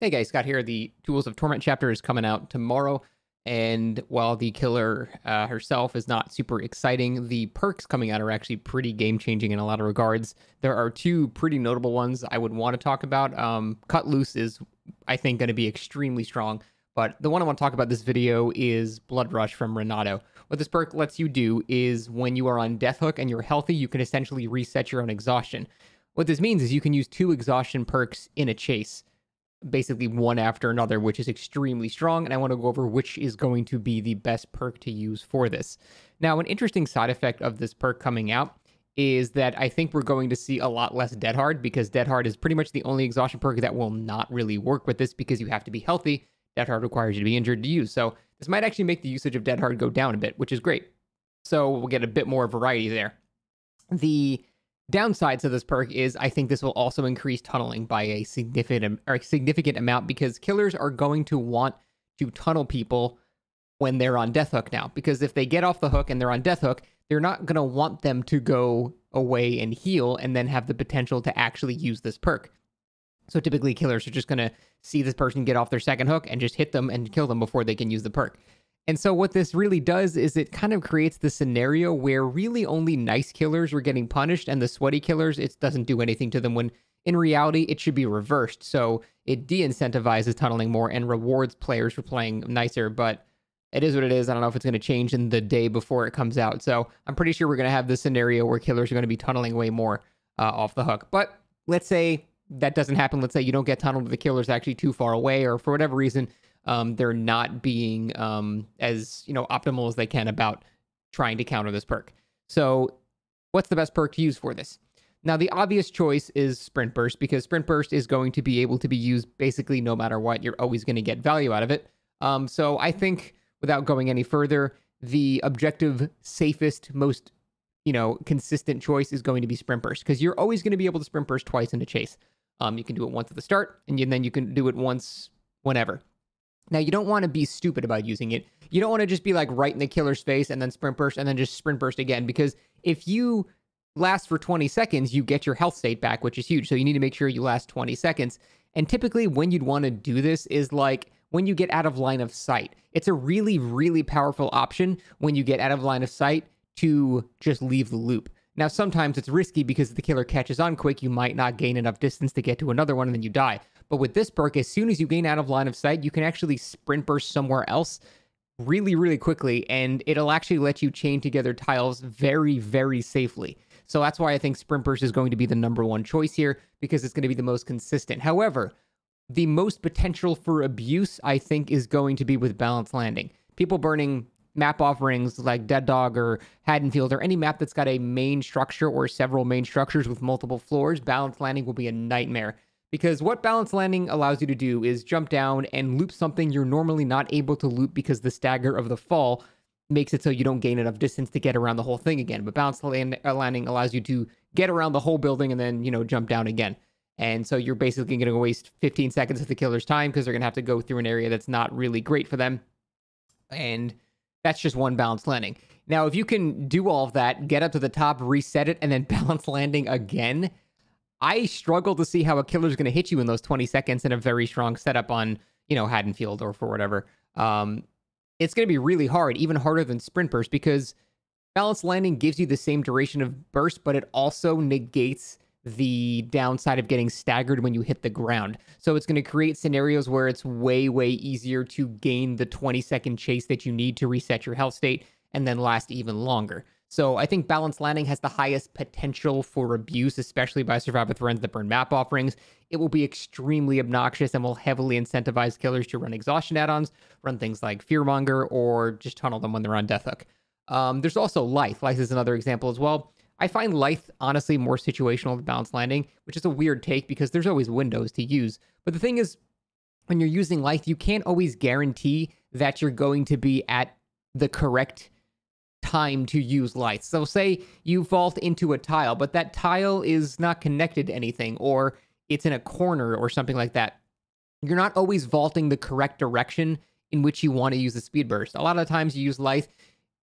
Hey guys, Scott here. The Tools of Torment chapter is coming out tomorrow, and while the killer herself is not super exciting, the perks coming out are actually pretty game-changing in a lot of regards. There are two pretty notable ones I would want to talk about. Cut Loose is, I think, going to be extremely strong, but the one I want to talk about this video is Blood Rush from Renato. What this perk lets you do is when you are on Death Hook and you're healthy, you can essentially reset your own exhaustion. What this means is you can use two exhaustion perks in a chase, basically one after another, which is extremely strong, and I want to go over which is going to be the best perk to use for this. Now, an interesting side effect of this perk coming out is that I think we're going to see a lot less Dead Hard, because Dead Hard is pretty much the only exhaustion perk that will not really work with this, because you have to be healthy. Dead Hard requires you to be injured to use, so this might actually make the usage of Dead Hard go down a bit, which is great. So we'll get a bit more variety there. The downsides of this perk is I think this will also increase tunneling by a significant amount, because killers are going to want to tunnel people when they're on Death Hook now. Because if they get off the hook and they're on Death Hook, they're not going to want them to go away and heal and then have the potential to actually use this perk. So typically killers are just going to see this person get off their second hook and just hit them and kill them before they can use the perk. And so what this really does is it kind of creates the scenario where really only nice killers are getting punished, and the sweaty killers, it doesn't do anything to them, when in reality, it should be reversed. So it de-incentivizes tunneling more and rewards players for playing nicer, but it is what it is. I don't know if it's going to change in the day before it comes out. So I'm pretty sure we're going to have this scenario where killers are going to be tunneling way more off the hook. But let's say that doesn't happen. Let's say you don't get tunneled, the killer's actually too far away, or for whatever reason, they're not being as optimal as they can about trying to counter this perk. So what's the best perk to use for this? Now, the obvious choice is Sprint Burst, because Sprint Burst is going to be able to be used basically no matter what. You're always going to get value out of it. So I think, without going any further, the objective, safest, most consistent choice is going to be Sprint Burst, because you're always going to be able to Sprint Burst twice in a chase. You can do it once at the start, and then you can do it once whenever. Now, you don't want to be stupid about using it. You don't want to just be like right in the killer's face and then Sprint Burst and then just Sprint Burst again, because if you last for 20 seconds, you get your health state back, which is huge. So you need to make sure you last 20 seconds. And typically when you'd want to do this is like when you get out of line of sight. It's a really, really powerful option when you get out of line of sight to just leave the loop. Now, sometimes it's risky because if the killer catches on quick, you might not gain enough distance to get to another one and then you die. But with this perk, as soon as you gain out of line of sight, you can actually Sprint Burst somewhere else really, really quickly, and it'll actually let you chain together tiles very, very safely. So that's why I think Sprint Burst is going to be the #1 choice here, because it's going to be the most consistent. However, the most potential for abuse, I think, is going to be with Balanced Landing. People burning map offerings like Dead Dog or Haddonfield, or any map that's got a main structure or several main structures with multiple floors, Balanced Landing will be a nightmare. Because what Balanced Landing allows you to do is jump down and loop something you're normally not able to loop, because the stagger of the fall makes it so you don't gain enough distance to get around the whole thing again. But Balanced Landing allows you to get around the whole building and then, jump down again. And so you're basically going to waste 15 seconds of the killer's time, because they're going to have to go through an area that's not really great for them. And that's just one Balanced Landing. Now, if you can do all of that, get up to the top, reset it, and then Balanced Landing again, I struggle to see how a killer's going to hit you in those 20 seconds in a very strong setup on, Haddonfield or for whatever. It's going to be really hard, even harder than Sprint Burst, because Balanced Landing gives you the same duration of burst, but it also negates the downside of getting staggered when you hit the ground. So it's going to create scenarios where it's way, way easier to gain the 20-second chase that you need to reset your health state and then last even longer. So I think Balanced Landing has the highest potential for abuse, especially by Survive with Friends that burn map offerings. It will be extremely obnoxious and will heavily incentivize killers to run exhaustion add-ons, run things like Fearmonger, or just tunnel them when they're on Death Hook. There's also Lithe. Lithe is another example as well. I find Lithe, honestly, more situational than Balanced Landing, which is a weird take because there's always windows to use. But the thing is, when you're using Lithe, you can't always guarantee that you're going to be at the correct time to use Lithe. So say you vault into a tile, but that tile is not connected to anything, or it's in a corner or something like that. You're not always vaulting the correct direction in which you want to use the speed burst. A lot of times you use Lithe,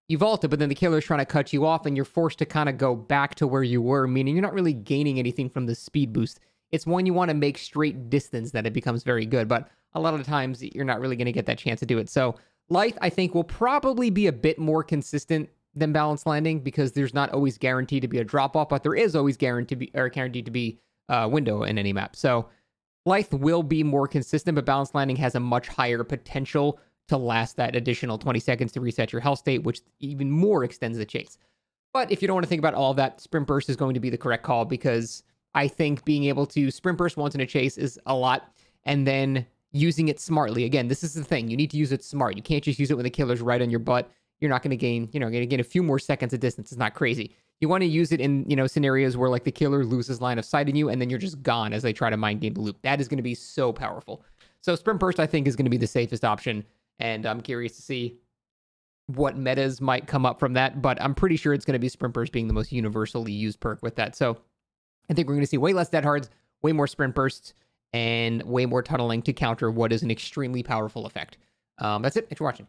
you vault it, but then the killer's trying to cut you off and you're forced to kind of go back to where you were, meaning you're not really gaining anything from the speed boost it's when you want to make straight distance that it becomes very good. But a lot of the times you're not really going to get that chance to do it. So Lithe, I think, will probably be a bit more consistent than Balanced Landing because there's not always guaranteed to be a drop off, but there is always guaranteed to be a window in any map. So Lithe will be more consistent, but Balanced Landing has a much higher potential to last that additional 20 seconds to reset your health state, which even more extends the chase. But if you don't want to think about all of that, Sprint Burst is going to be the correct call because I think being able to Sprint Burst once in a chase is a lot, and then using it smartly. Again, this is the thing. You need to use it smart. You can't just use it when the killer's right on your butt. You're not going to gain, going to gain a few more seconds of distance. It's not crazy. You want to use it in, scenarios where like the killer loses line of sight in you and then you're just gone as they try to mind game the loop. That is going to be so powerful. So Sprint Burst, I think, is going to be the safest option. And I'm curious to see what metas might come up from that. But I'm pretty sure it's going to be Sprint Burst being the most universally used perk with that. So I think we're going to see way less dead hards, way more Sprint Bursts, and way more tunneling to counter what is an extremely powerful effect. That's it. Thanks for watching.